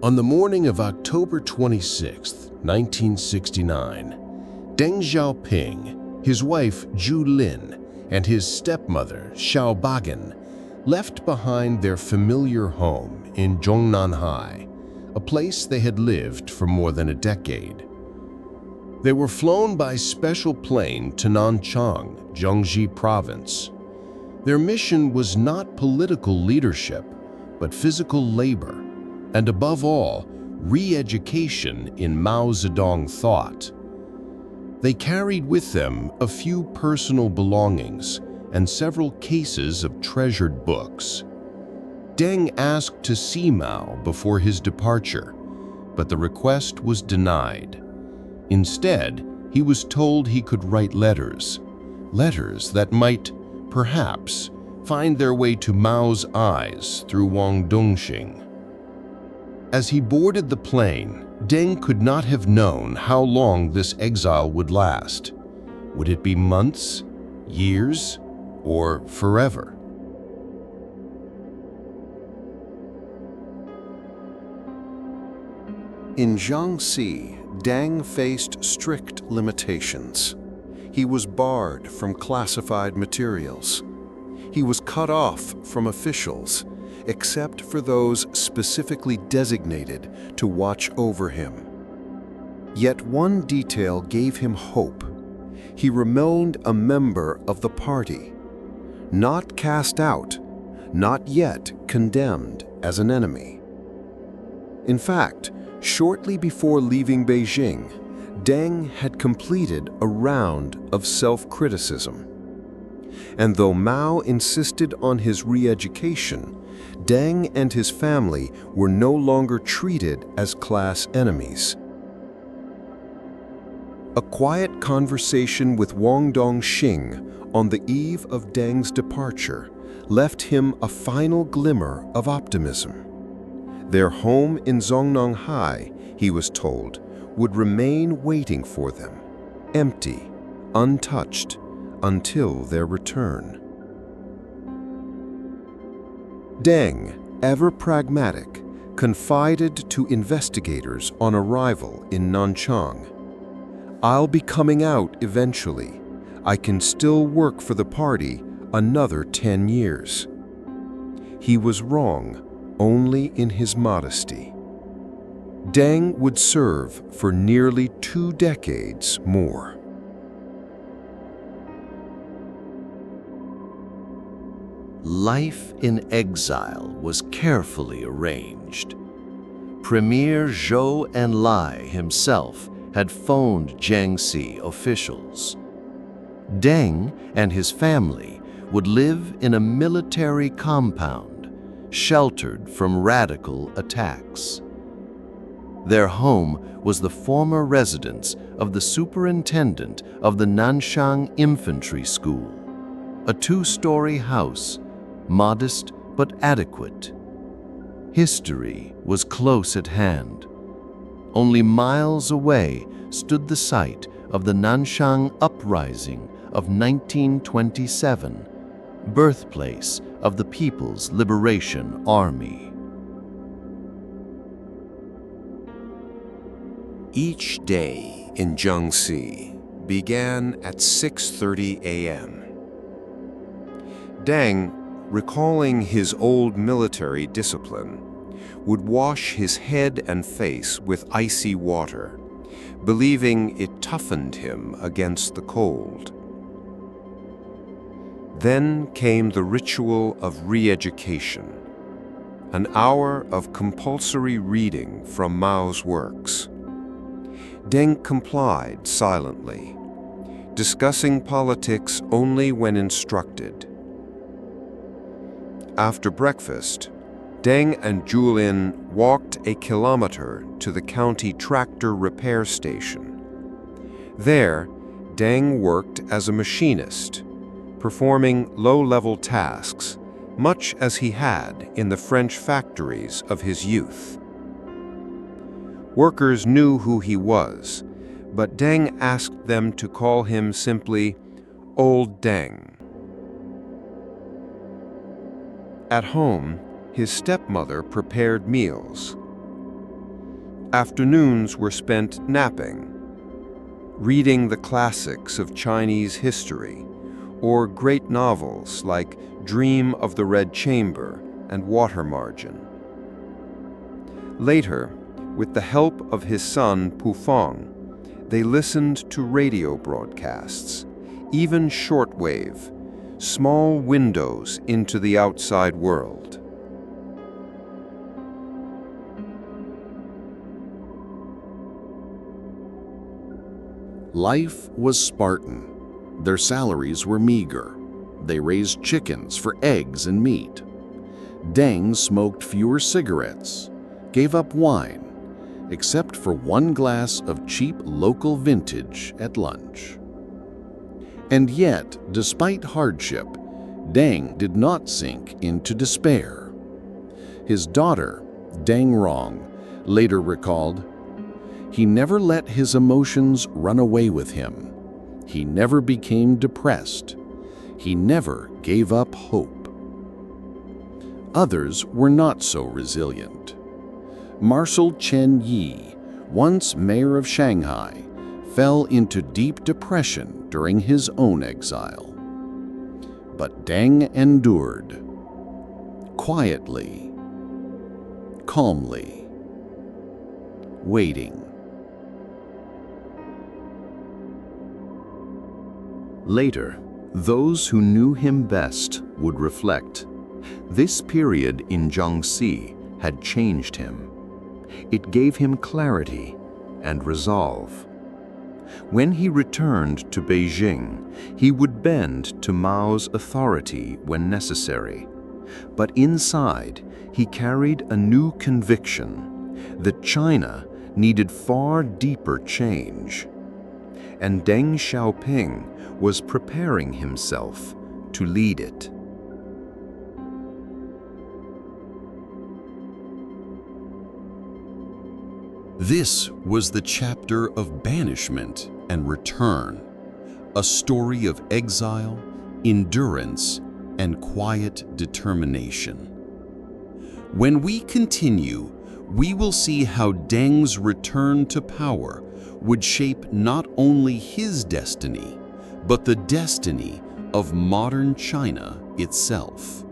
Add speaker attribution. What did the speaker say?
Speaker 1: On the morning of October 26, 1969, Deng Xiaoping, his wife Zhu Lin, and his stepmother Xiao Bagan left behind their familiar home in Zhongnanhai, a place they had lived for more than a decade. They were flown by special plane to Nanchang, Jiangxi province. Their mission was not political leadership, but physical labor, and above all, re-education in Mao Zedong thought. They carried with them a few personal belongings and several cases of treasured books. Deng asked to see Mao before his departure, but the request was denied. Instead, he was told he could write letters that might, perhaps, find their way to Mao's eyes through Wangdongxing. As he boarded the plane, Deng could not have known how long this exile would last. Would it be months, years, or forever?
Speaker 2: In Jiangxi, Deng faced strict limitations. He was barred from classified materials. He was cut off from officials, except for those specifically designated to watch over him. Yet one detail gave him hope. He remained a member of the party, not cast out, not yet condemned as an enemy. In fact, shortly before leaving Beijing, Deng had completed a round of self-criticism. And though Mao insisted on his re-education, Deng and his family were no longer treated as class enemies. A quiet conversation with Wangdongxing on the eve of Deng's departure left him a final glimmer of optimism. Their home in Zhongnanhai, he was told, would remain waiting for them, empty, untouched, until their return. Deng, ever pragmatic, confided to investigators on arrival in Nanchang, "I'll be coming out eventually. I can still work for the party another 10 years." He was wrong only in his modesty. Deng would serve for nearly 2 decades more.
Speaker 3: Life in exile was carefully arranged. Premier Zhou Enlai himself had phoned Jiangxi officials. Deng and his family would live in a military compound, sheltered from radical attacks. Their home was the former residence of the superintendent of the Nanshang Infantry School, a 2-story house, modest but adequate. History was close at hand. Only miles away stood the site of the Nanshang Uprising of 1927, birthplace of the People's Liberation Army.
Speaker 2: Each day in Jiangxi began at 6:30 a.m. Deng, recalling his old military discipline, would wash his head and face with icy water, believing it toughened him against the cold. Then came the ritual of re-education, an hour of compulsory reading from Mao's works. Deng complied silently, discussing politics only when instructed. After breakfast, Deng and Zhu Lin walked a kilometer to the county tractor repair station. There, Deng worked as a machinist, performing low-level tasks, much as he had in the French factories of his youth. Workers knew who he was, but Deng asked them to call him simply Old Deng. At home, his stepmother prepared meals. Afternoons were spent napping, reading the classics of Chinese history, or great novels like Dream of the Red Chamber and Water Margin. Later, with the help of his son Pufeng, they listened to radio broadcasts, even shortwave, small windows into the outside world.
Speaker 1: Life was Spartan. Their salaries were meager. They raised chickens for eggs and meat. Deng smoked fewer cigarettes, gave up wine, except for one glass of cheap local vintage at lunch. And yet, despite hardship, Deng did not sink into despair. His daughter, Deng Rong, later recalled, "He never let his emotions run away with him. He never became depressed. He never gave up hope." Others were not so resilient. Marshal Chen Yi, once mayor of Shanghai, fell into deep depression during his own exile. But Deng endured, quietly, calmly, waiting. Later, those who knew him best would reflect, this period in Jiangxi had changed him. It gave him clarity and resolve. When he returned to Beijing, he would bend to Mao's authority when necessary. But inside, he carried a new conviction that China needed far deeper change. And Deng Xiaoping was preparing himself to lead it. This was the chapter of banishment and return, a story of exile, endurance, and quiet determination. When we continue, we will see how Deng's return to power would shape not only his destiny, but the destiny of modern China itself.